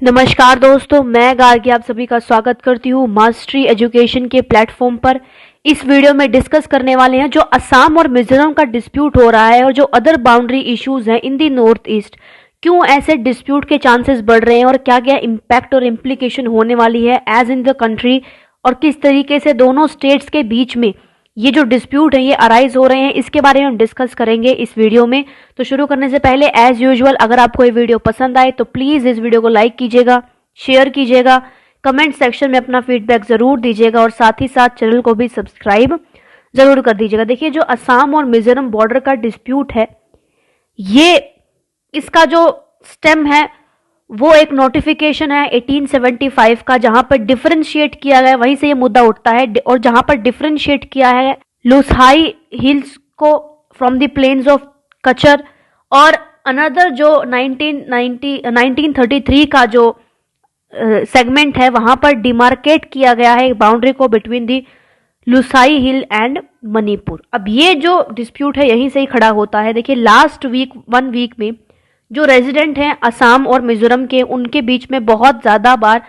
नमस्कार दोस्तों, मैं गार्गी आप सभी का स्वागत करती हूँ मास्टरी एजुकेशन के प्लेटफॉर्म पर। इस वीडियो में डिस्कस करने वाले हैं जो असम और मिजोरम का डिस्प्यूट हो रहा है और जो अदर बाउंड्री इश्यूज हैं इन दी नॉर्थ ईस्ट, क्यों ऐसे डिस्प्यूट के चांसेस बढ़ रहे हैं और क्या क्या इम्पैक्ट और इम्प्लीकेशन होने वाली है एज इन द कंट्री, और किस तरीके से दोनों स्टेट्स के बीच में ये जो डिस्प्यूट है ये अराइज हो रहे हैं, इसके बारे में हम डिस्कस करेंगे इस वीडियो में। तो शुरू करने से पहले एज यूजुअल अगर आपको ये वीडियो पसंद आए तो प्लीज़ इस वीडियो को लाइक कीजिएगा, शेयर कीजिएगा, कमेंट सेक्शन में अपना फीडबैक ज़रूर दीजिएगा और साथ ही साथ चैनल को भी सब्सक्राइब ज़रूर कर दीजिएगा। देखिए, जो असम और मिजोरम बॉर्डर का डिस्प्यूट है, ये इसका जो स्टेम है वो एक नोटिफिकेशन है 1875 का, जहां पर डिफरेंशिएट किया गया, वहीं से ये मुद्दा उठता है। और जहां पर डिफरेंशिएट किया है लुसाई हिल्स को फ्रॉम द प्लेन्स ऑफ कचर, और अनदर जो 1933 का जो सेगमेंट है वहां पर डिमार्केट किया गया है बाउंड्री को between the Lushai hill and Manipur. अब ये जो डिस्प्यूट है यहीं से ही खड़ा होता है। देखिए, लास्ट वीक 1 वीक में जो रेजिडेंट हैं असम और मिजोरम के, उनके बीच में बहुत ज़्यादा बार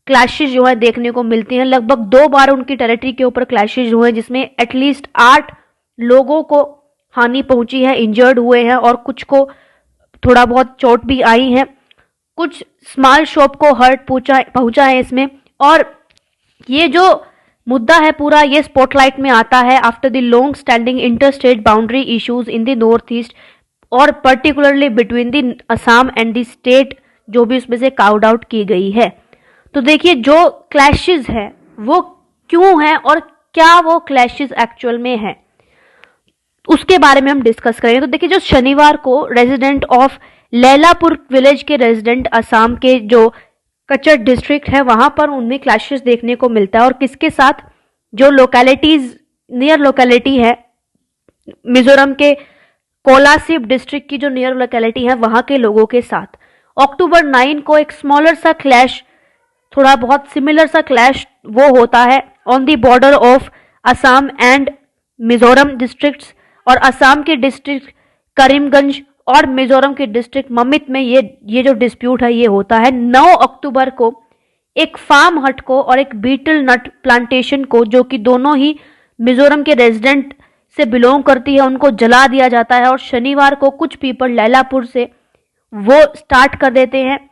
क्लैशेज जो है देखने को मिलती हैं। लगभग 2 बार उनकी टेरिटरी के ऊपर क्लैशेज हुए, जिसमें एटलीस्ट 8 लोगों को हानि पहुंची है, इंजर्ड हुए हैं, और कुछ को थोड़ा बहुत चोट भी आई है। कुछ स्मॉल शॉप को हर्ट पहुंचा है इसमें। और ये जो मुद्दा है पूरा ये स्पॉटलाइट में आता है after the long standing inter state boundary issues in the north east, और particularly between the Assam and the state जो भी उसमें से काउड आउट की गई है। तो देखिए, जो क्लैशेस हैं वो क्यों हैं और क्या वो क्लैशेस एक्चुअल में हैं, उसके बारे में हम डिस्कस करेंगे। तो देखिए, जो शनिवार को रेजिडेंट ऑफ लैलापुर विलेज के रेजिडेंट असम के जो कचर डिस्ट्रिक्ट है वहां पर उनमें क्लैशेस देखने को मिलता है, और किसके साथ, जो लोकेलिटीज नियर लोकेलिटी है मिजोरम के कोलासिब डिस्ट्रिक्ट की जो नियर लोकेलिटी है वहां के लोगों के साथ। अक्टूबर 9 को एक स्मॉलर सा क्लैश, थोड़ा बहुत सिमिलर सा क्लैश वो होता है on the border of Assam and Mizoram districts, और असम के डिस्ट्रिक्ट करीमगंज और मिजोरम के डिस्ट्रिक्ट ममित में ये जो डिस्प्यूट है ये होता है। 9 अक्टूबर को एक फार्म हट को और एक बीटल नट प्लांटेशन को, जो कि दोनों ही मिजोरम के रेजिडेंट से बिलोंग करती है, उनको जला दिया जाता है। और शनिवार को कुछ पीपल लैलापुर से वो स्टार्ट कर देते हैं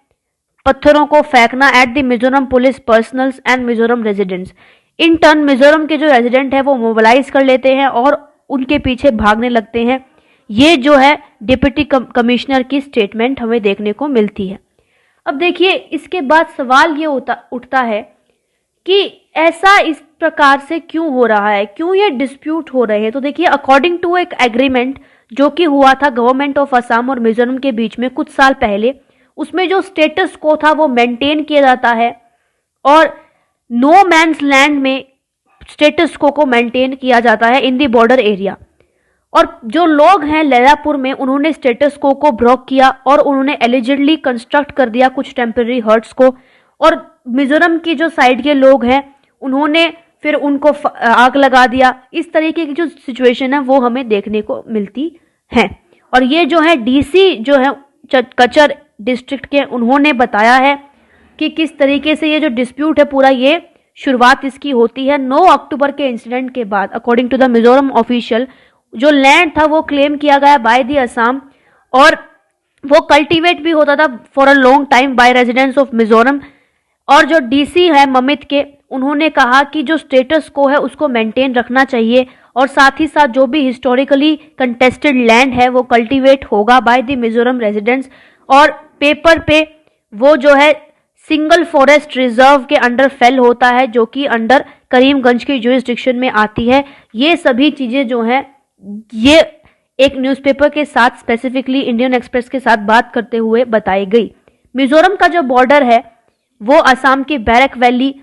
पत्थरों को फेंकना at the Mizoram police personnels and Mizoram residents. In turn Mizoram के जो रेजिडेंट है वो मोबिलाइज कर लेते हैं और उनके पीछे भागने लगते हैं। ये जो है डिप्टी कमिश्नर की स्टेटमेंट हमें देखने को मिलती है। अब देखिए, इसके बाद सवाल ये उठता है कि ऐसा इस प्रकार से क्यों हो रहा है, क्यों ये डिस्प्यूट हो रहे हैं। तो देखिए, अकॉर्डिंग टू एक एग्रीमेंट जो कि हुआ था गवर्नमेंट ऑफ असम और मिजोरम के बीच में कुछ साल पहले, उसमें जो स्टेटस को था वो मेंटेन किया जाता है, और नो मैन्स लैंड में स्टेटस को मेंटेन किया जाता है इन दी बॉर्डर एरिया। और जो लोग हैं लैलापुर में, उन्होंने स्टेटस को ब्रोक किया और उन्होंने एलिजिडली कंस्ट्रक्ट कर दिया कुछ टेम्पररी हर्ट्स को, और मिजोरम की जो साइड के लोग हैं उन्होंने फिर उनको आग लगा दिया। इस तरीके की जो सिचुएशन है वो हमें देखने को मिलती है। और ये जो है डीसी जो है कचर डिस्ट्रिक्ट के, उन्होंने बताया है कि किस तरीके से ये जो डिस्प्यूट है पूरा, ये शुरुआत इसकी होती है 9 अक्टूबर के इंसिडेंट के बाद। According to the Mizoram official, जो लैंड था वो क्लेम किया गया बाय दी असम, और वो कल्टीवेट भी होता था for a long time by residents of Mizoram. और जो डीसी है ममित के, उन्होंने कहा कि जो स्टेटस को है उसको मेंटेन रखना चाहिए, और साथ ही साथ जो भी हिस्टोरिकली कंटेस्टेड लैंड है वो कल्टीवेट होगा बाय द मिजोरम रेजिडेंट्स, और पेपर पे वो जो है सिंगल फॉरेस्ट रिजर्व के अंडर फेल होता है, जो कि अंडर करीमगंज की जुरिस्डिक्शन में आती है। ये सभी चीज़ें जो हैं ये एक न्यूज़पेपर के साथ, स्पेसिफिकली इंडियन एक्सप्रेस के साथ बात करते हुए बताई गई। मिजोरम का जो बॉर्डर है वो असम के बैरक वैली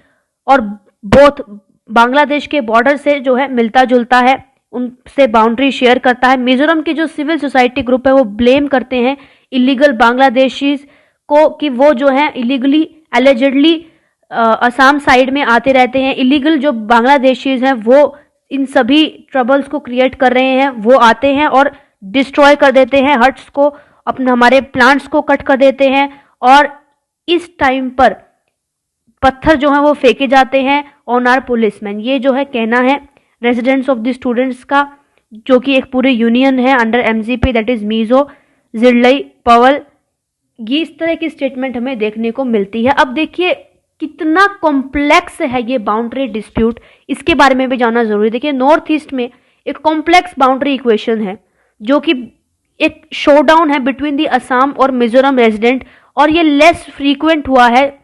और बोथ बांग्लादेश के बॉर्डर से जो है मिलता जुलता है, उनसे बाउंड्री शेयर करता है। मिजोरम की जो सिविल सोसाइटी ग्रुप है वो ब्लेम करते हैं इलीगल बांग्लादेशीज को कि वो जो है इलीगली एलिजिडली असम साइड में आते रहते हैं। इलीगल जो बांग्लादेशीज हैं वो इन सभी ट्रबल्स को क्रिएट कर रहे हैं, वो आते हैं और डिस्ट्रॉय कर देते हैं हट्स को, अपने हमारे प्लांट्स को कट कर देते हैं, और इस टाइम पर पत्थर जो है वो फेंके जाते हैं ऑन आर पुलिसमैन। ये जो है कहना है रेजिडेंट्स ऑफ द स्टूडेंट्स का, जो कि एक पूरे यूनियन है under MZP, that is Mizo Zirlai Pawl. ये इस तरह की स्टेटमेंट हमें देखने को मिलती है। अब देखिए कितना कॉम्प्लेक्स है ये बाउंड्री डिस्प्यूट, इसके बारे में भी जानना जरूरी है। देखिए नॉर्थ ईस्ट में एक कॉम्प्लेक्स बाउंड्री इक्वेशन है जो कि एक शोडाउन है बिटवीन द असम और मिजोरम रेजिडेंट, और ये लेस फ्रीक्वेंट हुआ है,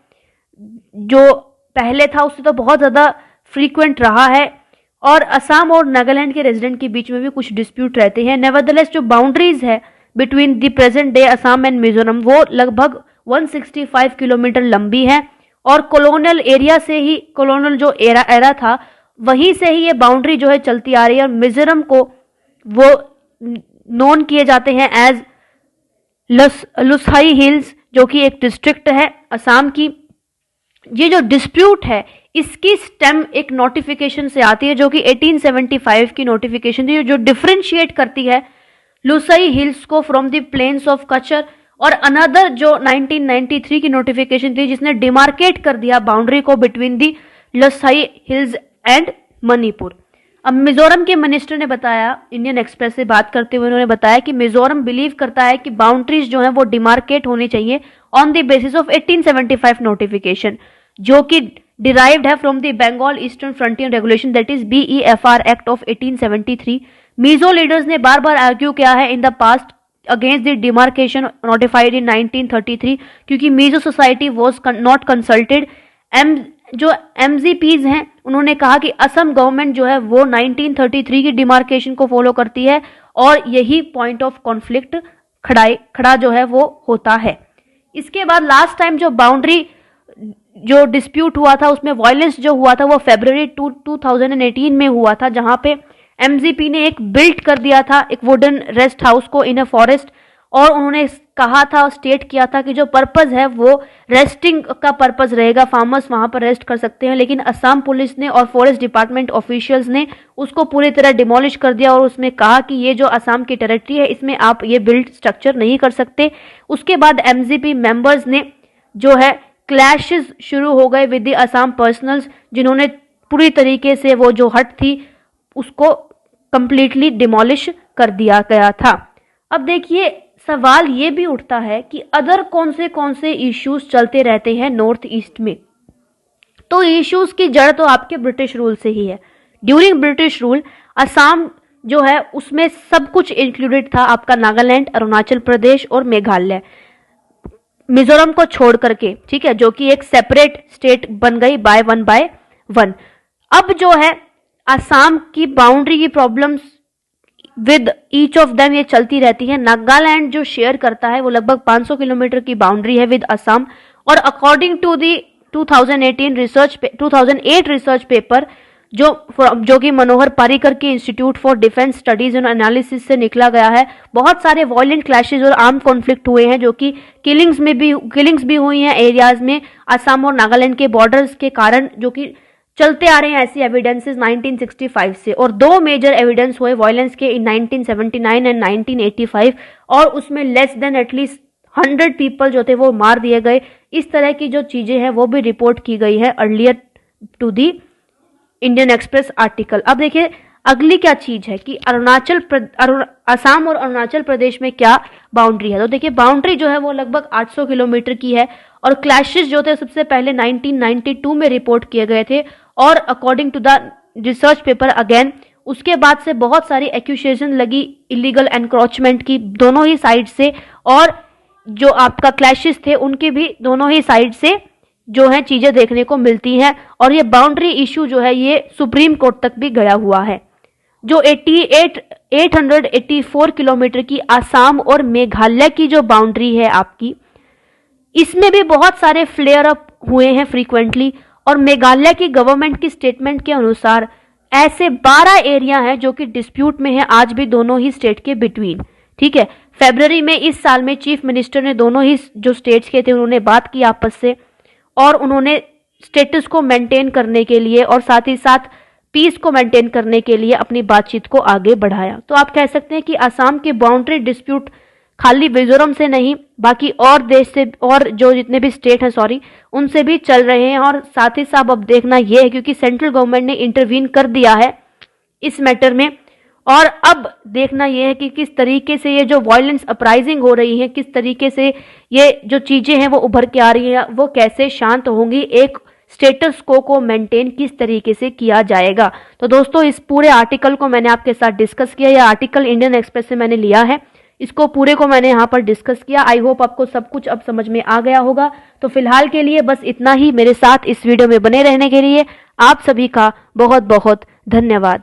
जो पहले था उससे तो बहुत ज़्यादा फ्रीक्वेंट रहा है, और असम और नागालैंड के रेजिडेंट के बीच में भी कुछ डिस्प्यूट रहते हैं। नेवरदलेस जो बाउंड्रीज है between the present day Assam and Mizoram वो लगभग 165 किलोमीटर लंबी है, और कॉलोनियल एरिया से ही, कॉलोनियल जो एरा था वहीं से ही ये बाउंड्री जो है चलती आ रही है, और मिजोरम को वो नोन किए जाते हैं एज लुसाई हिल्स, जो कि एक डिस्ट्रिक्ट है असम की। ये जो डिस्प्यूट है इसकी स्टेम एक नोटिफिकेशन से आती है जो कि 1875 की नोटिफिकेशन थी, जो डिफरेंशिएट करती है लुसाई हिल्स को फ्रॉम द प्लेन्स ऑफ कचर, और अनदर जो 1993 की नोटिफिकेशन थी जिसने डिमार्केट कर दिया बाउंड्री को between the Lushai hills and Manipur. अब मिजोरम के मिनिस्टर ने बताया, इंडियन एक्सप्रेस से बात करते हुए उन्होंने बताया कि मिजोरम बिलीव करता है कि बाउंड्रीज जो है वो डिमार्केट होनी चाहिए on the basis of 1875 notification, जो कि डिराइव्ड है from the Bengal Eastern Frontier regulation, that is BEFR act of 1873। Mizo leaders ने बार बार आर्ग्यू किया है in the past against the demarcation notified in 1933, क्योंकि Mizo society was not consulted. जो MZPs हैं उन्होंने कहा कि असम गवर्नमेंट जो है वो 1933 की डिमार्केशन को फॉलो करती है, और यही पॉइंट ऑफ कॉन्फ्लिक्ट खड़ा जो है वो होता है। इसके बाद लास्ट टाइम जो बाउंड्री जो डिस्प्यूट हुआ था उसमें वायलेंस जो हुआ था वो फरवरी 2018 में हुआ था, जहां पे MZP ने एक बिल्ड कर दिया था एक वुडन रेस्ट हाउस को इन अ फॉरेस्ट, और उन्होंने कहा था, स्टेट किया था कि जो पर्पस है वो रेस्टिंग का पर्पस रहेगा, फार्मर्स वहां पर रेस्ट कर सकते हैं। लेकिन असम पुलिस ने और फॉरेस्ट डिपार्टमेंट ऑफिशियल्स ने उसको पूरी तरह डिमोलिश कर दिया, और उसमें कहा कि ये जो असम की टेरिटरी है इसमें आप ये बिल्ड स्ट्रक्चर नहीं कर सकते। उसके बाद MZP मेंबर्स ने जो है क्लैशेस शुरू हो गए विद द असम पर्सनल्स, जिन्होंने पूरी तरीके से वो जो हट थी उसको कंप्लीटली डिमोलिश कर दिया गया था। अब देखिए सवाल ये भी उठता है कि अदर कौन से इश्यूज चलते रहते हैं नॉर्थ ईस्ट में। तो इश्यूज की जड़ तो आपके ब्रिटिश रूल से ही है। ड्यूरिंग ब्रिटिश रूल असम जो है उसमें सब कुछ इंक्लूडेड था, आपका नागालैंड, अरुणाचल प्रदेश और मेघालय, मिजोरम को छोड़ करके, ठीक है, जो कि एक सेपरेट स्टेट बन गई बाय वन। अब जो है असम की बाउंड्री की problems with each of them ये चलती रहती है। नागालैंड जो शेयर करता है वो लगभग 500 किलोमीटर की बाउंड्री है विद असम, और according to the 2008 research paper जो कि मनोहर पारिकर के institute for defence studies and analysis से निकला गया है, बहुत सारे वायलेंट क्लैशेज और आर्म कॉन्फ्लिक्ट हुए हैं, जो कि किलिंग्स भी हुई हैं एरियाज में असम और नागालैंड के बॉर्डर्स के कारण, जो कि चलते आ रहे हैं ऐसी एविडेंसेस 1965 से। और दो मेजर एविडेंस हुए वायलेंस के इन 1979 एंड 1985, और उसमें लेस देन एटलीस्ट 100 पीपल जो थे वो मार दिए गए। इस तरह की जो चीजें हैं वो भी रिपोर्ट की गई है earlier to the Indian Express article. अब देखिए अगली क्या चीज है कि असम और अरुणाचल प्रदेश में क्या बाउंड्री है। तो देखिए बाउंड्री जो है वो लगभग 800 किलोमीटर की है, और क्लैशेस जो थे सबसे पहले 1992 में रिपोर्ट किए गए थे, और according to the research paper again उसके बाद से बहुत सारी एक्यूजेशन लगी इलीगल एनक्रोचमेंट की दोनों ही साइड से, और जो आपका क्लैशेस थे उनके भी दोनों ही साइड से जो है चीजें देखने को मिलती हैं। और ये बाउंड्री इशू जो है ये सुप्रीम कोर्ट तक भी गया हुआ है। जो 884 किलोमीटर की असम और मेघालय की जो बाउंड्री है आपकी, इसमें भी बहुत सारे फ्लेयर अप हुए हैं फ्रीक्वेंटली, और मेघालय की गवर्नमेंट की स्टेटमेंट के अनुसार ऐसे 12 एरिया हैं जो कि डिस्प्यूट में है आज भी दोनों ही स्टेट के बिटवीन, ठीक है। फरवरी में इस साल में चीफ मिनिस्टर ने दोनों ही जो स्टेट्स के थे उन्होंने बात की आपस से, और उन्होंने स्टेटस को मेंटेन करने के लिए और साथ ही साथ पीस को मेंटेन करने के लिए अपनी बातचीत को आगे बढ़ाया। तो आप कह सकते हैं कि असम के बाउंड्री डिस्प्यूट खाली मिजोरम से नहीं, बाकी और देश से और जो जितने भी स्टेट हैं सॉरी, उनसे भी चल रहे हैं। और साथ ही साथ अब देखना यह है, क्योंकि सेंट्रल गवर्नमेंट ने इंटरवीन कर दिया है इस मैटर में, और अब देखना यह है कि किस तरीके से ये जो वायलेंस अपराइजिंग हो रही है, किस तरीके से ये जो चीजें हैं वो उभर के आ रही हैं, वो कैसे शांत होंगी, एक स्टेटस को मेंटेन किस तरीके से किया जाएगा। तो दोस्तों इस पूरे आर्टिकल को मैंने आपके साथ डिस्कस किया। यह आर्टिकल इंडियन एक्सप्रेस से मैंने लिया है, इसको पूरे को मैंने यहाँ पर डिस्कस किया। आई होप आपको सब कुछ अब समझ में आ गया होगा। तो फिलहाल के लिए बस इतना ही। मेरे साथ इस वीडियो में बने रहने के लिए आप सभी का बहुत बहुत धन्यवाद।